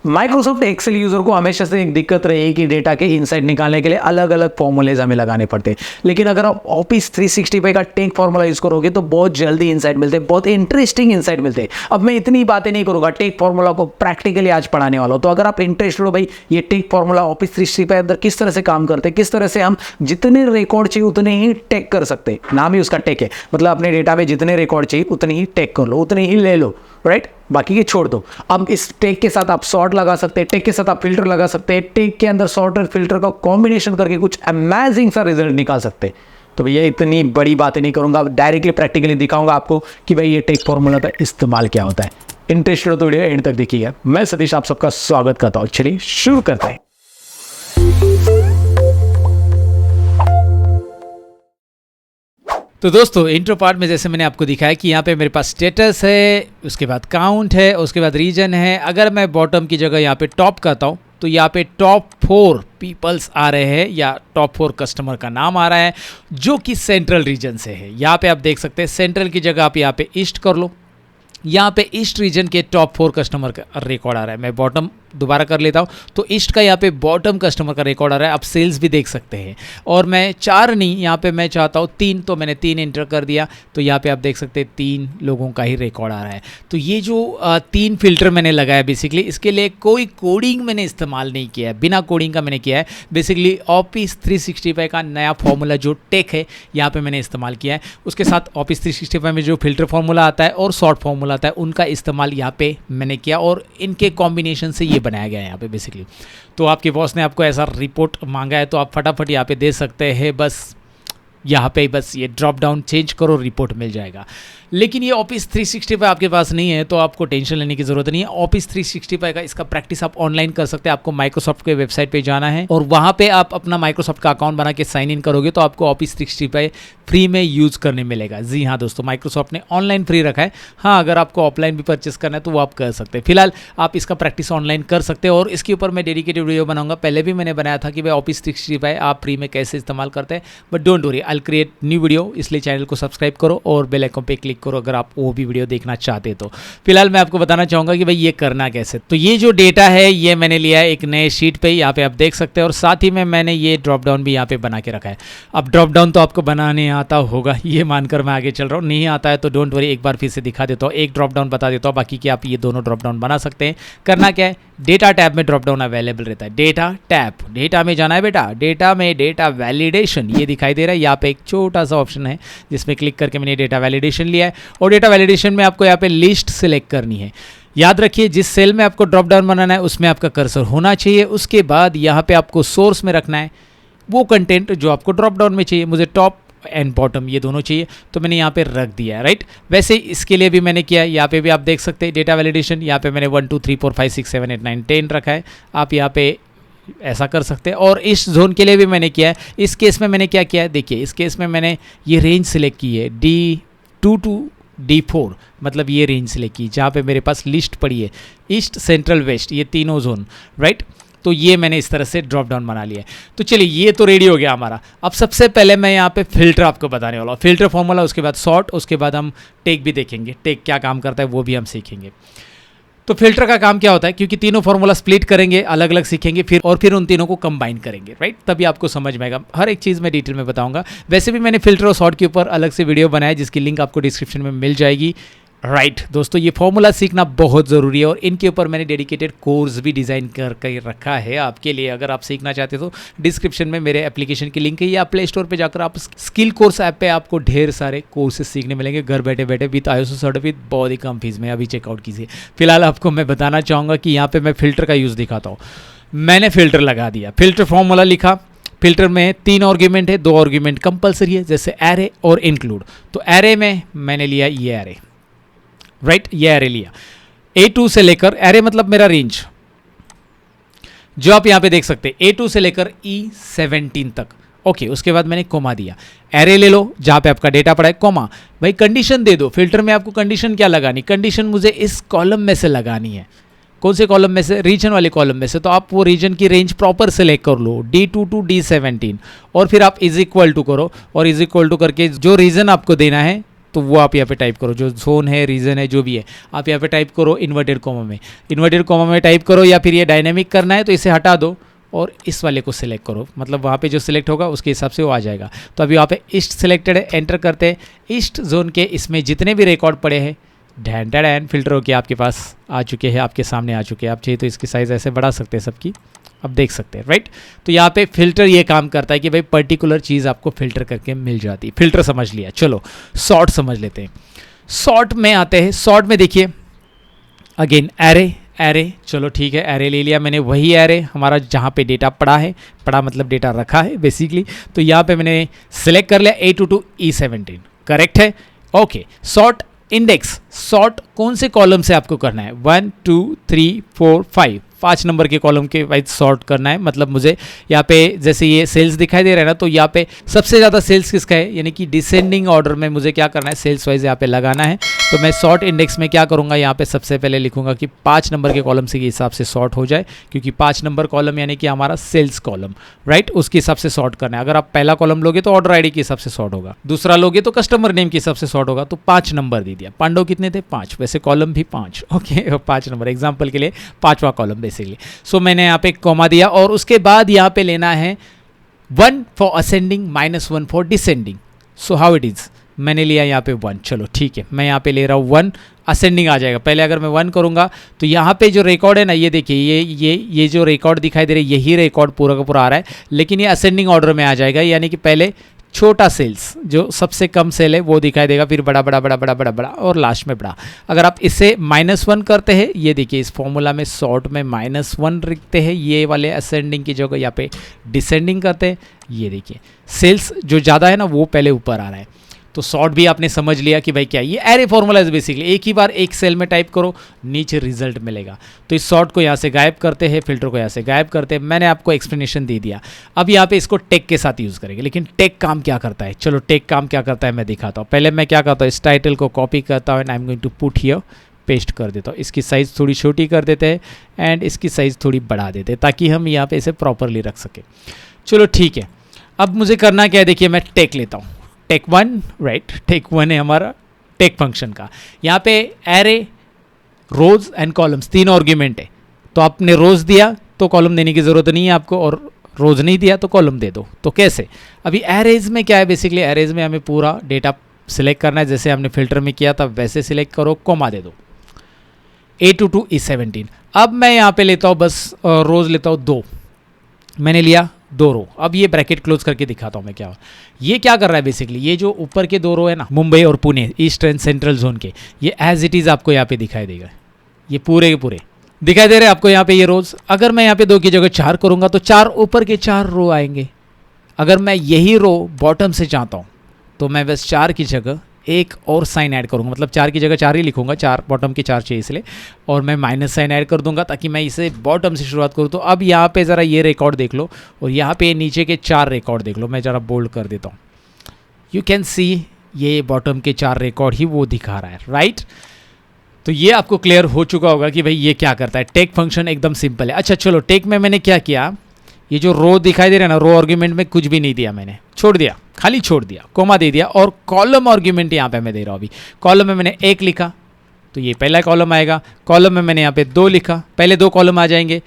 Microsoft Excel user को हमेशा से एक दिक्कत रही कि डेटा के इनसाइट निकालने के लिए अलग अलग फॉर्मूलेज हमें लगाने पड़ते हैं, लेकिन अगर आप ऑफिस 365 का टेक फॉर्मूला यूज करोगे तो बहुत जल्दी इनसाइट मिलते हैं, बहुत इंटरेस्टिंग इनसाइट मिलते हैं। अब मैं इतनी बातें नहीं करूंगा, टेक फॉर्मूला को प्रैक्टिकली आज पढ़ाने वाला हूं। तो अगर आप इंटरेस्टेड हो भाई ये टेक फॉर्मूला ऑफिस 365 अंदर किस तरह से काम करते हैं, किस तरह से हम जितने रिकॉर्ड चाहिए उतने ही टेक कर सकते हैं, नाम ही उसका टेक है, मतलब अपने डेटा में जितने रिकॉर्ड चाहिए उतने ही टेक कर लो, उतने ही ले लो, राइट, बाकी के छोड़ दो। अब इस टेक के साथ आप सॉर्ट लगा सकते हैं, टेक के साथ आप फिल्टर लगा सकते हैं, टेक के अंदर सॉर्ट और फिल्टर का कॉम्बिनेशन करके कुछ अमेजिंग सा रिजल्ट निकाल सकते हैं। तो भैया इतनी बड़ी बातें नहीं करूंगा, डायरेक्टली प्रैक्टिकली दिखाऊंगा आपको कि भाई ये टेक फॉर्मूला का इस्तेमाल क्या होता है। इंटरेस्टेड हो तो वीडियो एंड तक देखिएगा। मैं सतीश आप सबका स्वागत करता हूँ। चलिए शुरू करते हैं। तो दोस्तों इंट्रो पार्ट में जैसे मैंने आपको दिखाया कि यहाँ पे मेरे पास स्टेटस है, उसके बाद काउंट है, उसके बाद रीजन है। अगर मैं बॉटम की जगह यहाँ पे टॉप करता हूँ तो यहाँ पे टॉप 4 पीपल्स आ रहे हैं या टॉप 4 कस्टमर का नाम आ रहा है जो कि सेंट्रल रीजन से है। यहाँ पे आप देख सकते हैं सेंट्रल की जगह आप यहाँ पे ईस्ट कर लो, यहाँ पे ईस्ट रीजन के टॉप 4 कस्टमर का रिकॉर्ड आ रहा है। मैं बॉटम दोबारा कर लेता हूँ तो ईस्ट का यहाँ पे बॉटम कस्टमर का रिकॉर्ड आ रहा है। आप सेल्स भी देख सकते हैं और मैं 4 नहीं, यहाँ पे मैं चाहता हूँ 3, तो मैंने 3 एंटर कर दिया। तो यहाँ पे आप देख सकते हैं 3 लोगों का ही रिकॉर्ड आ रहा है। तो ये जो 3 फिल्टर मैंने लगाया बेसिकली, इसके लिए कोई कोडिंग मैंने इस्तेमाल नहीं किया है, बिना कोडिंग का मैंने किया है। बेसिकली ऑफिस 365 का नया फॉर्मूला जो टेक है यहाँ पे मैंने इस्तेमाल किया है। उसके साथ ऑफिस 365 में जो फिल्टर फॉर्मूला आता है और शॉर्ट फॉर्मूला आता है उनका इस्तेमाल यहाँ पे मैंने किया और इनके कॉम्बिनेशन से ये बनाया गया है यहाँ पे बेसिकली। तो आपके बॉस ने आपको ऐसा रिपोर्ट मांगा है तो आप फटाफट यहाँ पे दे सकते हैं, बस यहाँ पे बस ये ड्रॉप डाउन चेंज करो, रिपोर्ट मिल जाएगा। लेकिन ये ऑफिस 365 आपके पास नहीं है तो आपको टेंशन लेने की ज़रूरत नहीं है। ऑफिस 365 का इसका प्रैक्टिस आप ऑनलाइन कर सकते हैं। आपको माइक्रोसॉफ्ट के वेबसाइट पे जाना है और वहाँ पे आप अपना माइक्रोसॉफ्ट का अकाउंट बना के साइन इन करोगे तो आपको ऑफिस 365 फ्री में यूज़ करने मिलेगा। जी हाँ दोस्तों, माइक्रोसॉफ्ट ने ऑनलाइन फ्री रखा है। हाँ, अगर आपको ऑफलाइन भी परचेस करना है तो वो आप कर सकते हैं। फिलहाल आप इसका प्रैक्टिस ऑनलाइन कर सकते हैं और इसके ऊपर मैं डेडिकेटेड वीडियो बनाऊंगा। पहले भी मैंने बनाया था कि भाई ऑफिस 365 आप फ्री में कैसे इस्तेमाल करते हैं, but don't worry, I will create new video. इसलिए चैनल को सब्सक्राइब करो और बेल आइकन पे क्लिक करो अगर आप वो भी वीडियो देखना चाहते तो। फिलहाल मैं आपको बताना चाहूंगा कि भाई ये करना कैसे। तो ये जो डेटा है ये मैंने लिया है एक नए शीट पे, यहाँ पे आप देख सकते हैं और साथ ही में मैंने ये ड्रॉप डाउन भी यहाँ पे बना के रखा है। अब ड्रॉप डाउन तो आपको बनाने आता होगा, ये मानकर मैं आगे चल रहा हूँ। नहीं आता है तो डोंट वरी, एक बार फिर से दिखा देता हूँ, एक ड्रॉप डाउन बता देता हूँ, बाकी कि आप ये दोनों ड्रॉप डाउन बना सकते हैं। करना क्या है, डेटा टैब में ड्रॉप डाउन अवेलेबल रहता है। डेटा टैब, डेटा में जाना है बेटा, डेटा में डेटा वैलिडेशन ये दिखाई दे रहा है। यहाँ पे एक छोटा सा ऑप्शन है जिसमें क्लिक करके मैंने डेटा वैलिडेशन लिया है और डेटा वैलिडेशन में आपको यहाँ पे लिस्ट सिलेक्ट करनी है। याद रखिए जिस सेल में आपको ड्रॉप डाउन बनाना है उसमें आपका कर्सर होना चाहिए। उसके बाद यहाँ पे आपको सोर्स में रखना है वो कंटेंट जो आपको ड्रॉप डाउन में चाहिए। मुझे टॉप एंड बॉटम ये दोनों चाहिए तो मैंने यहाँ पे रख दिया है, राइट। वैसे इसके लिए भी मैंने किया है, यहाँ पे भी आप देख सकते हैं डेटा वैलिडेशन। यहाँ पे मैंने 1 2 3 4 5 6 7 8 9 10 रखा है। आप यहाँ पे ऐसा कर सकते हैं और इस जोन के लिए भी मैंने किया है। इस केस में मैंने क्या किया है, देखिए इस केस में मैंने ये रेंज सिलेक्ट की है D2 to D4, मतलब ये रेंज सिलेक्ट की जहाँ पे मेरे पास लिस्ट पड़ी है ईस्ट सेंट्रल वेस्ट, ये तीनों जोन, राइट। तो ये मैंने इस तरह से ड्रॉप डाउन बना लिया है। तो चलिए ये तो रेडी हो गया हमारा। अब सबसे पहले मैं यहाँ पे फिल्टर आपको बताने वाला हूँ, फिल्टर फॉर्मूला, उसके बाद सॉर्ट, उसके बाद हम टेक भी देखेंगे, टेक क्या काम करता है वो भी हम सीखेंगे। तो फिल्टर का काम क्या होता है, क्योंकि तीनों फॉर्मूला स्प्लिट करेंगे, अलग अलग सीखेंगे फिर उन तीनों को कंबाइन करेंगे, राइट। तभी आपको समझ में आएगा, हर एक चीज़ मैं डिटेल में बताऊंगा। वैसे भी मैंने फिल्टर और सॉर्ट के ऊपर अलग से वीडियो बनाया जिसकी लिंक आपको डिस्क्रिप्शन में मिल जाएगी, राइट। दोस्तों ये फॉर्मूला सीखना बहुत ज़रूरी है और इनके ऊपर मैंने डेडिकेटेड कोर्स भी डिज़ाइन कर रखा है आपके लिए। अगर आप सीखना चाहते हो तो डिस्क्रिप्शन में मेरे एप्लीकेशन की लिंक है या प्ले स्टोर पे जाकर आप स्किल कोर्स ऐप पे आपको ढेर सारे कोर्सेज सीखने मिलेंगे घर बैठे बैठे विद ISO सर्टिफिकेट, बहुत ही कम फीस में। अभी चेकआउट कीजिए। फिलहाल आपको मैं बताना चाहूँगा कि यहाँ पर मैं फिल्टर का यूज़ दिखाता हूँ। मैंने फिल्टर लगा दिया, फिल्टर फॉर्मूला लिखा। फिल्टर में 3 आर्ग्यूमेंट है, 2 आर्ग्यूमेंट कंपलसरी है जैसे एरे और इंक्लूड। तो एरे में मैंने लिया ये एरे, राइट, ये एरे लिया। A2 से लेकर, एरे मतलब मेरा रेंज जो आप यहां पे देख सकते हैं, A2 से लेकर E17 तक, ओके। उसके बाद मैंने कोमा दिया। एरे ले लो जहां पे आपका डेटा पड़ा है, कोमा। भाई कंडीशन दे दो, फिल्टर में आपको कंडीशन क्या लगानी, कंडीशन मुझे इस कॉलम में से लगानी है। कौन से कॉलम में से, रीजन वाले कॉलम में से। तो आप वो रीजन की रेंज प्रॉपर सेलेक्ट कर लो, D2 to D17, और फिर आप इज इक्वल टू करो और इज इक्वल टू करके जो रीजन आपको देना है तो वो आप यहाँ पे टाइप करो, जो जोन है, रीजन है, जो भी है आप यहाँ पे टाइप करो इन्वर्टेड कॉमा में, इन्वर्टेड कॉमा में टाइप करो, या फिर ये डायनेमिक करना है तो इसे हटा दो और इस वाले को सिलेक्ट करो, मतलब वहाँ पे जो सिलेक्ट होगा उसके हिसाब से वो आ जाएगा। तो अभी वहाँ पे ईस्ट सिलेक्टेड है, एंटर करते हैं। ईस्ट जोन के इसमें जितने भी रिकॉर्ड पड़े हैं ढैंड फिल्टर होके आपके पास आ चुके हैं, आपके सामने आ चुके हैं। आप चाहिए तो इसकी साइज़ ऐसे बढ़ा सकते हैं सबकी, अब देख सकते हैं, राइट। तो यहाँ पे फिल्टर ये काम करता है कि भाई पर्टिकुलर चीज़ आपको फिल्टर करके मिल जाती है। फिल्टर समझ लिया, चलो सॉर्ट समझ लेते हैं। सॉर्ट में आते हैं। सॉर्ट में देखिए अगेन एरे, चलो ठीक है, एरे ले लिया मैंने, वही एरे हमारा जहाँ पे डेटा पड़ा है, पड़ा मतलब डेटा रखा है बेसिकली। तो यहाँ पे मैंने सिलेक्ट कर लिया A22 E17, करेक्ट है, ओके। सॉर्ट इंडेक्स, सॉर्ट कौन से कॉलम से आपको करना है, 1 2 3 4 5 नंबर के कॉलम के वाइज सॉर्ट करना है। मतलब मुझे यहाँ पे जैसे ये सेल्स दिखाई दे रहा है ना, तो यहाँ पे सबसे ज़्यादा सेल्स किसका है, यानी कि डिसेंडिंग ऑर्डर में मुझे क्या करना है, सेल्स वाइज यहाँ पे लगाना है। तो मैं सॉर्ट इंडेक्स में क्या करूँगा, यहाँ पे सबसे पहले लिखूंगा कि 5 नंबर के कॉलम से के हिसाब से सॉर्ट हो जाए, क्योंकि 5 नंबर कॉलम यानी कि हमारा सेल्स कॉलम, राइट, उसके हिसाब से सॉर्ट करना है। अगर आप पहला कॉलम लोगे तो ऑर्डर आईडी के हिसाब से सॉर्ट होगा, दूसरा लोगे तो कस्टमर नेम के हिसाब से सॉर्ट होगा। तो 5 नंबर दे दिया। पांडव कितने थे, 5, वैसे कॉलम भी 5, ओके, 5 नंबर एग्जाम्पल के लिए 5वां कॉलम बेसिकली। सो मैंने यहाँ पे कॉमा दिया और उसके बाद यहाँ पे लेना है 1 for ascending -1 for descending. So how it is, मैंने लिया यहाँ पे 1, चलो ठीक है, मैं यहाँ पे ले रहा हूँ 1, असेंडिंग आ जाएगा। पहले अगर मैं 1 करूँगा तो यहाँ पे जो रिकॉर्ड है ना, ये देखिए, ये जो रिकॉर्ड दिखाई दे रहा है, यही रिकॉर्ड पूरा का पूरा आ रहा है, लेकिन ये असेंडिंग ऑर्डर में आ जाएगा, यानी कि पहले छोटा सेल्स, जो सबसे कम सेल है वो दिखाई देगा, फिर बड़ा बड़ा बड़ा बड़ा बड़ा बड़ा और लास्ट में बड़ा। अगर आप इसे -1 करते हैं, ये देखिए इस फॉर्मूला में सॉर्ट में -1 लिखते हैं, ये वाले असेंडिंग की जगह यहाँ पे डिसेंडिंग करते हैं। ये देखिए सेल्स जो ज़्यादा है ना वो पहले ऊपर आ रहा है। तो सॉर्ट भी आपने समझ लिया कि भाई क्या, ये एरे फॉर्मूला है बेसिकली, एक ही बार एक सेल में टाइप करो, नीचे रिजल्ट मिलेगा। तो इस सॉर्ट को यहाँ से गायब करते हैं, फिल्टर को यहाँ से गायब करते हैं। मैंने आपको एक्सप्लेनेशन दे दिया। अब यहाँ पे इसको टेक के साथ यूज़ करेंगे, लेकिन टेक काम क्या करता है, चलो टेक काम क्या करता है मैं दिखाता हूँ। पहले मैं क्या करता हूँ, इस टाइटल को कॉपी करता हूँ and I am going to put here, paste कर देता हूँ। इसकी साइज़ थोड़ी छोटी कर देते हैं एंड इसकी साइज़ थोड़ी बढ़ा देते हैं, ताकि हम यहाँ पे इसे प्रॉपरली रख सकें। चलो ठीक है, अब मुझे करना क्या है, देखिए मैं टेक लेता हूँ, टेक 1, राइट, टेक 1 है हमारा टेक फंक्शन का। यहाँ पे array, rows and columns 3 argument है। तो आपने रोज दिया तो कॉलम देने की ज़रूरत नहीं है आपको, और रोज नहीं दिया तो कॉलम दे दो। तो कैसे, अभी एरेज में क्या है, बेसिकली एरेज में हमें पूरा डेटा सिलेक्ट करना है, जैसे हमने फिल्टर में किया था वैसे सिलेक्ट करो, कॉमा दे दो, A22 E17। अब मैं यहाँ पे लेता हूँ बस रोज लेता हूँ 2, मैंने लिया 2 रो। अब ये ब्रैकेट क्लोज करके दिखाता हूँ मैं क्या, ये क्या कर रहा है बेसिकली, ये जो ऊपर के 2 रो है ना, मुंबई और Pune, east and central zone के, ये एज इट इज़ आपको यहाँ पे दिखाई देगा, ये पूरे के पूरे दिखाई दे रहे हैं आपको यहाँ पे ये रोज। अगर मैं यहाँ पे 2 की जगह 4 करूँगा तो 4 ऊपर के 4 रो आएंगे। अगर मैं यही रो बॉटम से चाहता हूँ तो मैं बस 4 की जगह एक और साइन ऐड करूँगा, मतलब 4 की जगह 4 ही लिखूंगा, 4 बॉटम के 4 चाहिए इसलिए, और मैं माइनस साइन ऐड कर दूंगा ताकि मैं इसे बॉटम से शुरुआत करूँ। तो अब यहाँ पे ज़रा ये रिकॉर्ड देख लो और यहाँ पे नीचे के 4 रिकॉर्ड देख लो, मैं ज़रा बोल्ड कर देता हूँ। यू कैन सी ये बॉटम के 4 रिकॉर्ड ही वो दिखा रहा है, राइट। तो ये आपको क्लियर हो चुका होगा कि भाई ये क्या करता है। टेक फंक्शन एकदम सिंपल है। अच्छा चलो, टेक में मैंने क्या किया, ये जो रो दिखाई दे रहा है ना, रो आर्ग्यूमेंट में कुछ भी नहीं दिया मैंने, छोड़ दिया, खाली छोड़ दिया, कोमा दे दिया, और कॉलम आर्ग्यूमेंट यहाँ पे मैं दे रहा हूँ। अभी कॉलम में मैंने 1 लिखा तो ये पहला कॉलम आएगा, कॉलम में मैंने यहाँ पे 2 लिखा, पहले 2 कॉलम आ जाएंगे,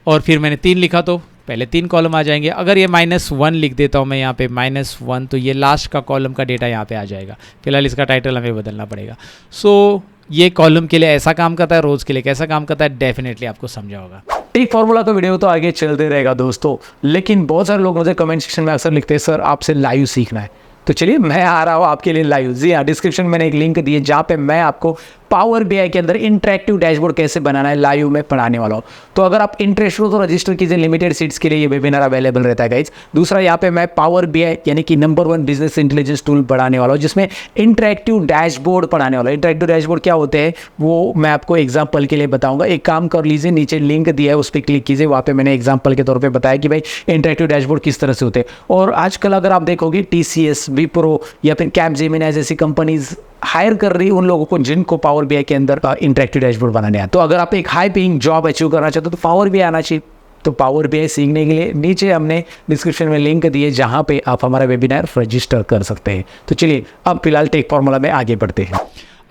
और फिर मैंने 3 लिखा तो पहले 3 कॉलम आ जाएंगे। अगर ये -1 लिख देता हूँ मैं यहाँ पे -1, तो ये लास्ट का कॉलम का डेटा यहाँ पे आ जाएगा। फिलहाल इसका टाइटल हमें बदलना पड़ेगा। सो ये कॉलम के लिए ऐसा काम करता है, रोज के लिए कैसा काम करता है, डेफिनेटली आपको समझा होगा। टेक फॉर्मूला का वीडियो तो आगे चलते रहेगा दोस्तों, लेकिन बहुत सारे लोग मुझे कमेंट सेक्शन में अक्सर लिखते हैं सर आपसे लाइव सीखना है। तो चलिए मैं आ रहा हूँ आपके लिए लाइव। जी हाँ, डिस्क्रिप्शन में मैंने एक लिंक दी है जहाँ पे मैं आपको पावर बीआई के अंदर इंटरेक्टिव डैशबोर्ड कैसे बनाना है लाइव में पढ़ाने वाला हूँ। तो अगर आप इंटरेस्ट हो तो रजिस्टर कीजिए, लिमिटेड सीट्स के लिए ये वेबिनार अवेलेबल रहता है गाइज। दूसरा, यहाँ पे मैं पावर बीआई यानी कि नंबर 1 बिजनेस इंटेलिजेंस टूल पढ़ाने वाला हूँ, जिसमें इंटरेक्टिव डैशबोर्ड पढ़ाने वाला हूँ। इंटरेक्टिव डैशबोर्ड क्या होते हैं वो मैं आपको एग्जाम्पल के लिए बताऊंगा। एक काम कर लीजिए, नीचे लिंक दिया है उस पर क्लिक कीजिए, वहाँ पे मैंने एग्जाम्पल के तौर पर बताया कि भाई इंटरेक्टिव डैशबोर्ड किस तरह से होते हैं। और आजकल अगर आप देखोगे TCS, विप्रो या फिर कैपजेमिनी जैसी कंपनीज हायर कर रही उन लोगों को जिनको पावर बीआई के अंदर इंटरेक्टिव डैशबोर्ड बनाने हैं। तो अगर आप एक हाई पेइंग जॉब अचीव करना चाहते हो तो पावर बीआई आना चाहिए। तो पावर BI सीखने के लिए नीचे हमने डिस्क्रिप्शन में लिंक दिए जहाँ पे आप हमारा वेबिनार रजिस्टर कर सकते हैं। तो चलिए अब फिलहाल टेक फॉर्मूला में आगे बढ़ते हैं।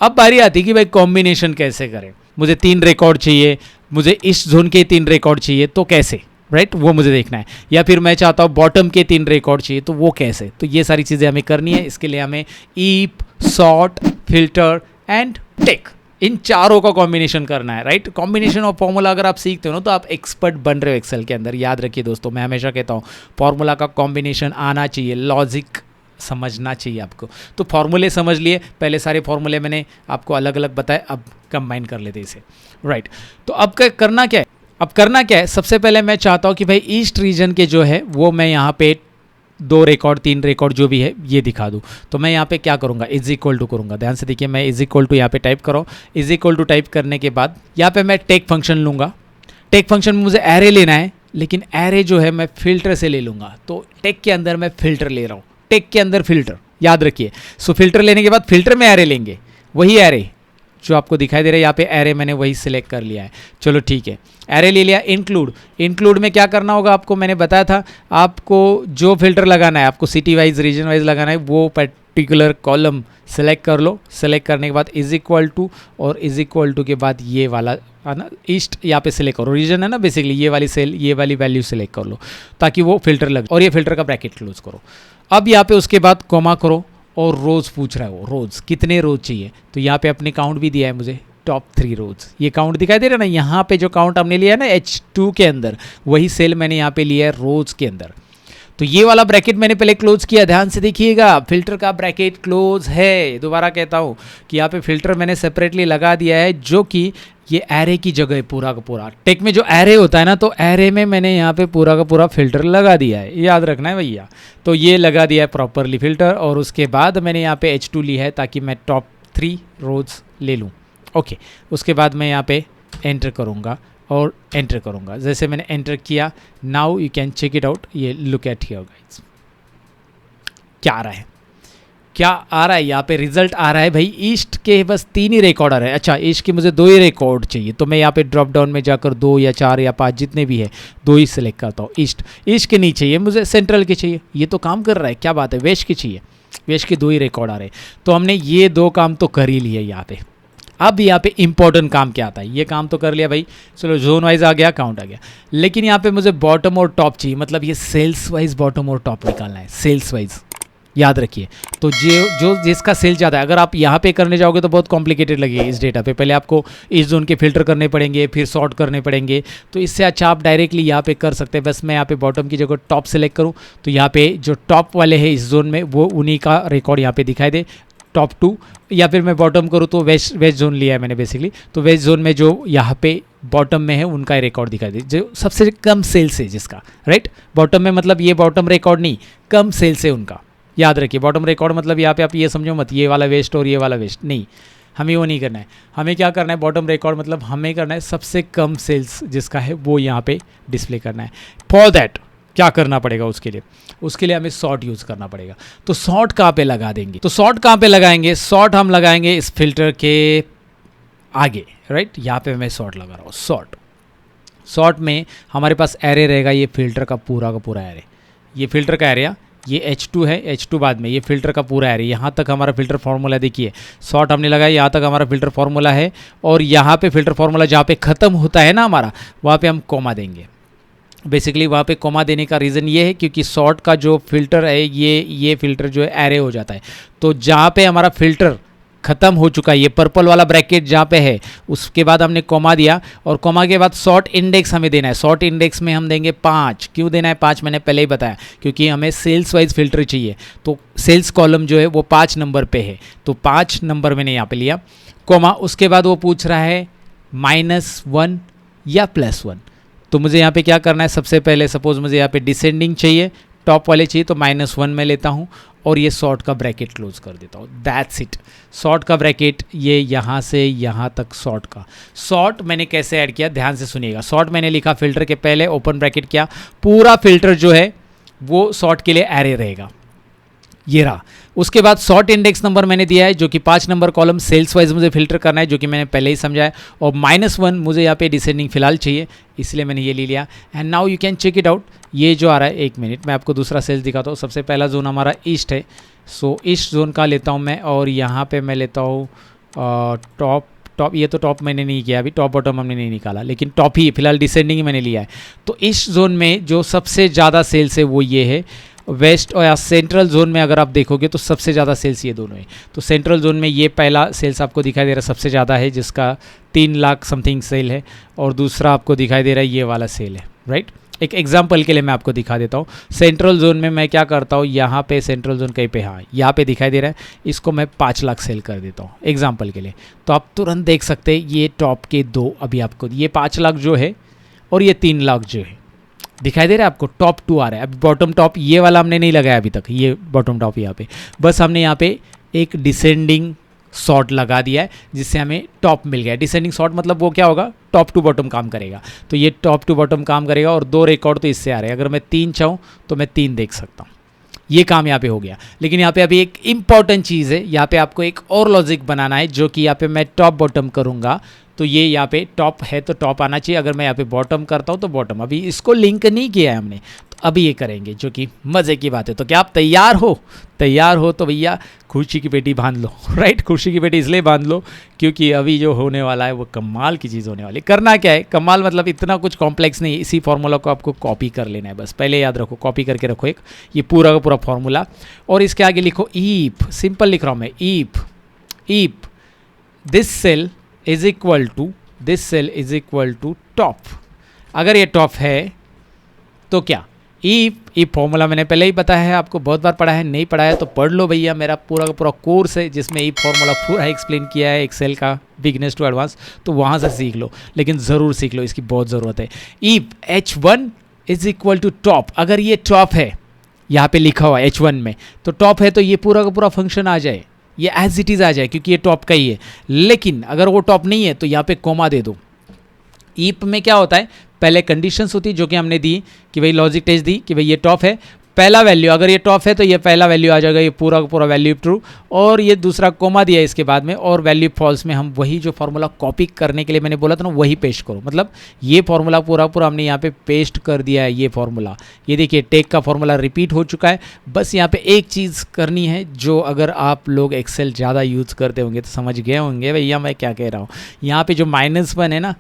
अब बारी आती है कि भाई कॉम्बिनेशन कैसे करें। मुझे 3 रिकॉर्ड चाहिए, मुझे इस जोन के 3 रिकॉर्ड चाहिए, तो कैसे, राइट, वो मुझे देखना है। या फिर मैं चाहता हूँ बॉटम के 3 रिकॉर्ड चाहिए, तो वो कैसे। तो ये सारी चीज़ें हमें करनी है। इसके लिए हमें ईप, सॉर्ट, फिल्टर एंड टेक, इन चारों का कॉम्बिनेशन करना है, राइट। कॉम्बिनेशन ऑफ फॉर्मूला अगर आप सीखते हो ना तो आप एक्सपर्ट बन रहे हो एक्सेल के अंदर। याद रखिए दोस्तों, मैं हमेशा कहता हूँ फॉर्मूला का कॉम्बिनेशन आना चाहिए, लॉजिक समझना चाहिए आपको। तो फॉर्मूले समझ लिए, पहले सारे फॉर्मूले मैंने आपको अलग अलग बताए, अब कंबाइन कर लेते इसे, राइट। तो अब करना क्या है, अब करना क्या है, सबसे पहले मैं चाहता हूँ कि भाई ईस्ट रीजन के जो है वो मैं यहाँ पे 2 रिकॉर्ड 3 रिकॉर्ड जो भी है ये दिखा दूँ। तो मैं यहाँ पे क्या करूँगा, इज इक्वल टू करूँगा। ध्यान से देखिए, मैं इज इक्वल टू यहाँ पे टाइप करो। इज इक्वल टू टाइप करने के बाद यहाँ पे मैं टेक फंक्शन लूँगा। टेक फंक्शन में मुझे एरे लेना है, लेकिन एरे जो है मैं फिल्टर से ले लूँगा। तो टेक के अंदर मैं फिल्टर ले रहा हूँ, टेक के अंदर फिल्टर, याद रखिए। सो फिल्टर लेने के बाद फिल्टर में एरे लेंगे, वही एरे जो आपको दिखाई दे रहा है यहाँ पे एरे मैंने वही सिलेक्ट कर लिया है। चलो ठीक है, एरे ले लिया। इंक्लूड में क्या करना होगा आपको, मैंने बताया था आपको जो फिल्टर लगाना है, आपको सिटी वाइज रीजन वाइज लगाना है, वो पर्टिकुलर कॉलम सेलेक्ट कर लो। सेलेक्ट करने के बाद इज इक्वल टू, और इज इक्वल टू के बाद ये वाला है ना ईस्ट, यहाँ पे सिलेक्ट करो। रीजन है ना बेसिकली, ये वाली सेल, ये वाली वैल्यू सेलेक्ट कर लो ताकि वो फिल्टर लगे, और ये फिल्टर का ब्रैकेट क्लोज करो। अब यहाँ पे उसके बाद कॉमा करो, और रोज़ पूछ रहा है वो, रोज़ कितने रोज़ चाहिए। तो यहाँ पे अपने काउंट भी दिया है मुझे, टॉप 3 रोज़। ये काउंट दिखाई दे रहा है ना, यहाँ पे जो काउंट हमने लिया है ना H2 के अंदर, वही सेल मैंने यहाँ पे लिया है रोज़ के अंदर। तो ये वाला ब्रैकेट मैंने पहले क्लोज किया। ध्यान से देखिएगा, फिल्टर का ब्रैकेट क्लोज है। दोबारा कहता हूँ कि यहाँ पे फिल्टर मैंने सेपरेटली लगा दिया है, जो कि ये एरे की जगह है पूरा का पूरा। टेक में जो एरे होता है ना, तो एरे में मैंने यहाँ पे पूरा का पूरा फिल्टर लगा दिया है, याद रखना है भैया। तो ये लगा दिया है प्रॉपरली फिल्टर, और उसके बाद मैंने यहाँ पे H2 ली है ताकि मैं टॉप 3 रोज़ ले लूँ। ओके, उसके बाद मैं यहाँ पे एंटर करूँगा और एंटर करूँगा। जैसे मैंने एंटर किया, now you can check it out. ये लुक एट हियर गाइस, क्या आ रहा है, क्या आ रहा है यहाँ पे रिजल्ट आ रहा है भाई। ईस्ट के बस 3 ही रिकॉर्ड आ रहे हैं। अच्छा, ईस्ट के मुझे 2 ही रिकॉर्ड चाहिए, तो मैं यहाँ पे ड्रॉप डाउन में जाकर 2 या 4 या 5 जितने भी है 2 ही सिलेक्ट करता हूँ। ईस्ट के नहीं चाहिए मुझे, सेंट्रल के चाहिए। ये तो काम कर रहा है, क्या बात है। वेस्ट के चाहिए, वेस्ट के 2 ही रिकॉर्ड आ रहे हैं। तो हमने ये 2 काम तो कर ही लिए यहाँ पे। अब यहाँ पे इंपॉर्टेंट काम क्या आता है, ये काम तो कर लिया भाई, चलो जोन वाइज आ गया, काउंट आ गया। लेकिन यहाँ पे मुझे बॉटम और टॉप चाहिए, मतलब ये सेल्स वाइज बॉटम और टॉप निकालना है, सेल्स वाइज, याद रखिए। तो जो जिसका सेल ज़्यादा है, अगर आप यहाँ पे करने जाओगे तो बहुत कॉम्प्लिकेटेड लगेगा इस डेटा पे। पहले आपको इस जोन के फिल्टर करने पड़ेंगे, फिर सॉर्ट करने पड़ेंगे। तो इससे अच्छा आप डायरेक्टली यहाँ पे कर सकते हैं। बस मैं यहाँ पे बॉटम की जगह टॉप सेलेक्ट करूँ, तो यहाँ पे जो टॉप वाले हैं इस जोन में, वो उन्हीं का रिकॉर्ड यहाँ पे दिखाई दे, टॉप 2। या फिर मैं बॉटम करूँ तो वेस्ट जोन लिया है मैंने बेसिकली, तो वेस्ट जोन में जो यहाँ पे बॉटम में है उनका रिकॉर्ड दिखाई दे, जो सबसे कम सेल्स है जिसका, राइट। बॉटम में मतलब ये बॉटम रिकॉर्ड नहीं, कम सेल्स है उनका, याद रखिए। बॉटम रिकॉर्ड मतलब यहाँ पे आप ये समझो मत, ये वाला वेस्ट और ये वाला वेस्ट नहीं, हमें वो नहीं करना है। हमें क्या करना है, बॉटम रिकॉर्ड मतलब हमें करना है सबसे कम सेल्स जिसका है वो यहाँ पे डिस्प्ले करना है। फॉर दैट क्या करना पड़ेगा, उसके लिए हमें सॉर्ट यूज़ करना पड़ेगा। तो सॉर्ट कहाँ पे लगा देंगे, तो सॉर्ट कहाँ पे लगाएंगे, सॉर्ट हम लगाएंगे इस फिल्टर के आगे, राइट। यहाँ पे मैं सॉर्ट लगा रहा हूँ। सॉर्ट में हमारे पास एरे रहेगा, ये फिल्टर का पूरा एरे, ये फिल्टर का एरिया, ये H2 है, H2 बाद में, ये फिल्टर का पूरा एरे। यहाँ तक हमारा फिल्टर फार्मूला देखिए, सॉर्ट हमने लगाया, यहाँ तक हमारा फिल्टर फार्मूला है। और यहाँ पे फिल्टर फार्मूला जहाँ पे ख़त्म होता है ना हमारा, वहाँ पे हम कॉमा देंगे। बेसिकली वहाँ पे कॉमा देने का रीज़न ये है क्योंकि सॉर्ट का जो फिल्टर है, ये फिल्टर जो है एरे हो जाता है। तो जहाँ पे हमारा फिल्टर ख़त्म हो चुका है, ये पर्पल वाला ब्रैकेट जहाँ पे है, उसके बाद हमने कॉमा दिया, और कॉमा के बाद सॉर्ट इंडेक्स हमें देना है। सॉर्ट इंडेक्स में हम देंगे 5। क्यों देना है 5, मैंने पहले ही बताया, क्योंकि हमें सेल्स वाइज फिल्टर चाहिए। तो सेल्स कॉलम जो है वो 5 नंबर पे है, तो 5 नंबर मैंने यहाँ पे लिया, कॉमा। उसके बाद वो पूछ रहा है -1 या +1। तो मुझे यहाँ पे क्या करना है, सबसे पहले सपोज मुझे यहाँ पे डिसेंडिंग चाहिए, टॉप वाले चाहिए, तो -1 में लेता हूँ और ये सॉर्ट का ब्रैकेट क्लोज कर देता हूँ। That's it. सॉर्ट का ब्रैकेट ये यहाँ से यहाँ तक सॉर्ट का। सॉर्ट मैंने कैसे ऐड किया, ध्यान से सुनिएगा। सॉर्ट मैंने लिखा फिल्टर के पहले, ओपन ब्रैकेट किया, पूरा फिल्टर जो है वो सॉर्ट के लिए एरे रहेगा, ये रहा। उसके बाद शॉर्ट इंडेक्स नंबर मैंने दिया है जो कि 5 नंबर कॉलम सेल्स वाइज मुझे फिल्टर करना है, जो कि मैंने पहले ही समझाया। और -1 मुझे यहाँ पे डिसेंडिंग फिलहाल चाहिए, इसलिए मैंने ये ले लिया। And now you can check it out. ये जो आ रहा है, 1 मिनट मैं आपको दूसरा सेल्स दिखाता हूँ। सबसे पहला जोन हमारा ईस्ट है, सो ईस्ट जोन का लेता हूँ मैं, और यहाँ पे मैं लेता हूँ टॉप। ये तो टॉप मैंने नहीं किया अभी, टॉप बॉटम हमने नहीं निकाला, लेकिन टॉप ही फिलहाल डिसेंडिंग मैंने लिया है। तो इस जोन में जो सबसे ज़्यादा सेल्स है वो ये है। वेस्ट और सेंट्रल जोन में अगर आप देखोगे तो सबसे ज़्यादा सेल्स ये दोनों है। तो सेंट्रल जोन में ये पहला सेल्स आपको दिखाई दे रहा है सबसे ज़्यादा है, जिसका 3 लाख समथिंग सेल है, और दूसरा आपको दिखाई दे रहा है ये वाला सेल है, राइट। एक एग्जांपल के लिए मैं आपको दिखा देता हूँ। सेंट्रल जोन में मैं क्या करता हूँ, यहाँ पे सेंट्रल जोन कहीं पे, हाँ यहाँ पे दिखाई दे रहा है, इसको मैं 5 लाख सेल कर देता हूँ एग्जांपल के लिए। तो आप तुरंत देख सकते हैं ये टॉप के 2 अभी आपको ये 5 लाख जो है और ये 3 लाख जो है दिखाई दे रहा है आपको। टॉप 2 आ रहा है। अभी बॉटम टॉप ये वाला हमने नहीं लगाया अभी तक, ये बॉटम टॉप यहाँ पे, बस हमने यहाँ पे एक डिसेंडिंग शॉर्ट लगा दिया है जिससे हमें टॉप मिल गया। डिसेंडिंग शॉर्ट मतलब वो क्या होगा, टॉप टू बॉटम काम करेगा। तो ये टॉप टू बॉटम काम करेगा, और 2 रिकॉर्ड तो इससे आ रहे हैं। अगर मैं 3 चाहूँ तो मैं 3 देख सकता हूँ। ये काम यहाँ पे हो गया। लेकिन यहाँ पे अभी एक इंपॉर्टेंट चीज़ है, यहाँ पे आपको एक और लॉजिक बनाना है, जो कि यहाँ पे मैं टॉप बॉटम करूँगा तो ये यहाँ पे टॉप है तो टॉप आना चाहिए। अगर मैं यहाँ पे बॉटम करता हूँ तो बॉटम। अभी इसको लिंक नहीं किया है हमने, तो अभी ये करेंगे, जो कि मज़े की बात है। तो क्या आप तैयार हो? तैयार हो तो भैया खुशी की पेटी बांध लो, राइट। खुशी की पेटी इसलिए बांध लो क्योंकि अभी जो होने वाला है वो कमाल की चीज़ होने वाली है। करना क्या है, कमाल मतलब इतना कुछ कॉम्प्लेक्स नहीं है। इसी फार्मूला को आपको कॉपी कर लेना है बस। पहले याद रखो, कॉपी करके रखो एक ये पूरा का पूरा फार्मूला, और इसके आगे लिखो ईफ। सिंपल लिख रहा हूँ मैं, if this cell is equal to this cell is equal to top. अगर ये टॉप है तो क्या, ई फॉर्मूला मैंने पहले ही बताया है आपको, बहुत बार पढ़ा है। नहीं पढ़ा है तो पढ़ लो भैया, मेरा पूरा का पूरा कोर्स है जिसमें ई फॉर्मूला पूरा एक्सप्लेन किया है, एक्सेल का बिगनेस टू एडवांस। तो वहाँ से सीख लो, लेकिन ज़रूर सीख लो, इसकी बहुत ज़रूरत है। E H1 is equal to top. अगर ये टॉप है, यहाँ पे लिखा हुआ H1 में, तो टॉप है तो ये पूरा का पूरा फंक्शन आ जाए, ये एज इट इज़ आ जाए, क्योंकि ये टॉप का ही है। लेकिन अगर वो टॉप नहीं है तो यहाँ पे कोमा दे दो। ईप में क्या होता है, पहले कंडीशंस होती है जो कि हमने दी कि भाई लॉजिक टेस्ट दी कि भाई ये टॉप है, पहला वैल्यू, अगर ये टॉप है तो ये पहला वैल्यू आ जाएगा, ये पूरा का पूरा वैल्यू ट्रू, और ये दूसरा कोमा दिया है इसके बाद में, और वैल्यू फॉल्स में हम वही जो फार्मूला कॉपी करने के लिए मैंने बोला था ना, वही पेस्ट करो। मतलब ये फार्मूला पूरा पूरा हमने यहाँ पे पेस्ट कर दिया है। ये फार्मूला, ये देखिए टेक का फार्मूला रिपीट हो चुका है। बस यहाँ पे एक चीज़ करनी है, जो अगर आप लोग एक्सेल ज़्यादा यूज़ करते होंगे तो समझ गए होंगे भैया मैं क्या कह रहा हूँ। यहाँ पे जो -1 है ना,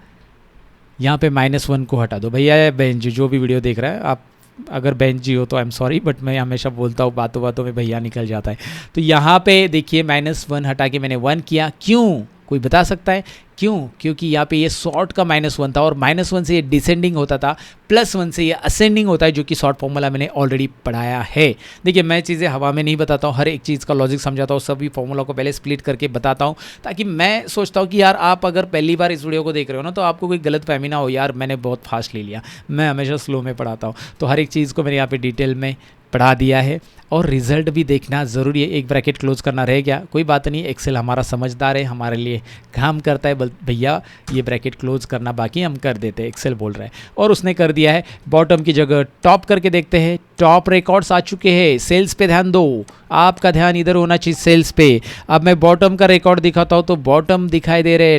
यहाँ पे -1 को हटा दो भैया। बहन जी जो भी वीडियो देख रहा है, आप अगर बहन जी हो तो आई एम सॉरी, बट मैं हमेशा बोलता हूँ बातों बातों में भैया निकल जाता है। तो यहाँ पे देखिए -1 हटा के मैंने 1 किया। क्यों, कोई बता सकता है क्यों? क्योंकि यहाँ पे ये शॉर्ट का -1 था, और -1 से ये डिसेंडिंग होता था, +1 से ये असेंडिंग होता है, जो कि शॉर्ट फॉर्मूला मैंने ऑलरेडी पढ़ाया है। देखिए मैं चीज़ें हवा में नहीं बताता हूँ, हर एक चीज़ का लॉजिक समझाता हूँ, सभी फॉर्मूला को पहले स्प्लिट करके बताता हूँ, ताकि मैं सोचता हूँ कि यार आप अगर पहली बार इस वीडियो को देख रहे हो ना, तो आपको कोई गलत फहमी ना हो, यार मैंने बहुत फास्ट ले लिया। मैं हमेशा स्लो में पढ़ाता हूँ, तो हर एक चीज़ को मैंने यहाँ पे डिटेल में पढ़ा दिया है। और रिजल्ट भी देखना ज़रूरी है। एक ब्रैकेट क्लोज करना रह गया, कोई बात नहीं, एक्सेल हमारा समझदार है, हमारे लिए काम करता है। भैया ये ब्रैकेट क्लोज करना बाकी हम कर देते हैं, एक्सेल बोल रहा है, और उसने कर दिया है। बॉटम की जगह टॉप करके देखते हैं। टॉप रिकॉर्ड्स आ चुके हैं। सेल्स पे ध्यान दो, आपका ध्यान इधर होना चाहिए सेल्स पे। अब मैं बॉटम का रिकॉर्ड दिखाता हूँ, तो बॉटम दिखाई दे रहे,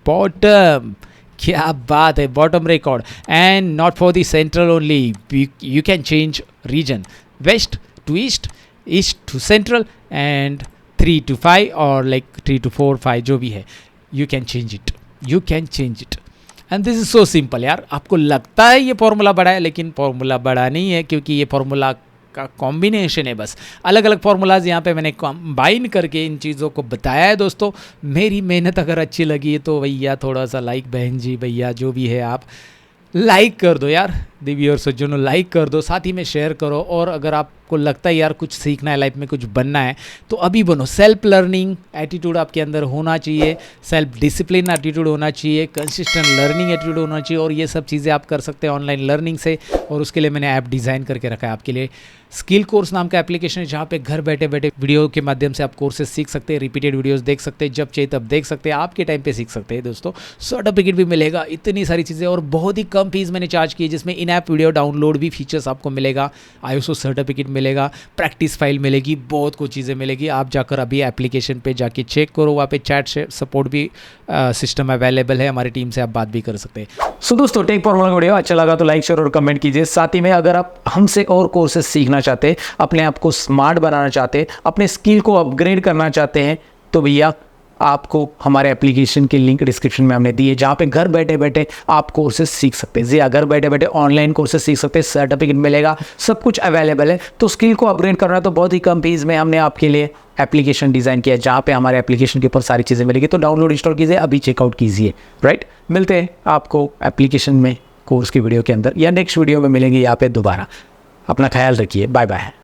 बॉटम, क्या बात है, bottom record. And not for the central only, you can change region, west to east, east to central, and 3 to 5 और लाइक 3 to 4, 5 जो भी है, you can change it, you can change it. And this is so simple यार। आपको लगता है ये formula बड़ा है, लेकिन फॉर्मूला बड़ा नहीं है, क्योंकि ये फॉर्मूला का कॉम्बिनेशन है। बस अलग अलग फार्मूलाज यहाँ पे मैंने कंबाइन करके इन चीज़ों को बताया है। दोस्तों मेरी मेहनत अगर अच्छी लगी तो भैया थोड़ा सा लाइक, बहन जी भैया जो भी है आप लाइक कर दो यार, दिव्य और सज्जनों लाइक कर दो, साथ ही में शेयर करो। और अगर आपको लगता है यार कुछ सीखना है लाइफ में, कुछ बनना है, तो अभी बनो। सेल्फ लर्निंग एटीट्यूड आपके अंदर होना चाहिए, सेल्फ डिसिप्लिन एटीट्यूड होना चाहिए, कंसिस्टेंट लर्निंग एटीट्यूड होना चाहिए, और ये सब चीज़ें आप कर सकते हैं ऑनलाइन लर्निंग से। और उसके लिए मैंने ऐप डिज़ाइन करके रखा है आपके लिए। स्किल कोर्स नाम का एप्लीकेशन है, जहाँ पे घर बैठे बैठे वीडियो के माध्यम से आप कोर्सेज सीख सकते हैं, रिपीटेड वीडियोस देख सकते हैं, जब चाहिए तब देख सकते हैं, आपके टाइम पे सीख सकते हैं। दोस्तों सर्टिफिकेट भी मिलेगा, इतनी सारी चीज़ें, और बहुत ही कम फीस मैंने चार्ज की है, जिसमें इन ऐप वीडियो डाउनलोड भी फीचर्स आपको मिलेगा, ISO सर्टिफिकेट मिलेगा, प्रैक्टिस फाइल मिलेगी, बहुत कुछ चीज़ें मिलेगी। आप जाकर अभी एप्लीकेशन पे जाके चेक करो, वहाँ पे चैट सपोर्ट भी सिस्टम अवेलेबल है, हमारी टीम से आप बात भी कर सकते हैं। सो दोस्तों, टेक फॉर्मूला का वीडियो अच्छा लगा तो लाइक शेयर और कमेंट कीजिए। साथ ही में अगर आप हमसे और कोर्सेज सीखना चाहते हैं, अपने आप को स्मार्ट बनाना चाहते हैं, अपने स्किल को अपग्रेड करना चाहते हैं, तो भैया आपको हमारे एप्लीकेशन की लिंक डिस्क्रिप्शन में हमने दी है, जहाँ पे घर बैठे बैठे आप कोर्सेज सीख सकते हैं। जी हाँ, घर बैठे बैठे ऑनलाइन कोर्सेज सीख सकते हैं, सर्टिफिकेट मिलेगा, सब कुछ अवेलेबल है। तो स्किल को अपग्रेड करना है तो बहुत ही कम फीस में हमने आपके लिए एप्लीकेशन डिज़ाइन किया है, जहाँ पे हमारे एप्लीकेशन के ऊपर सारी चीज़ें मिलेगी। तो डाउनलोड इंस्टॉल कीजिए, अभी चेकआउट कीजिए। राइट, मिलते हैं आपको एप्लीकेशन में कोर्स की वीडियो के अंदर, या नेक्स्ट वीडियो में मिलेंगे यहाँ पे दोबारा। अपना ख्याल रखिए, बाय बाय।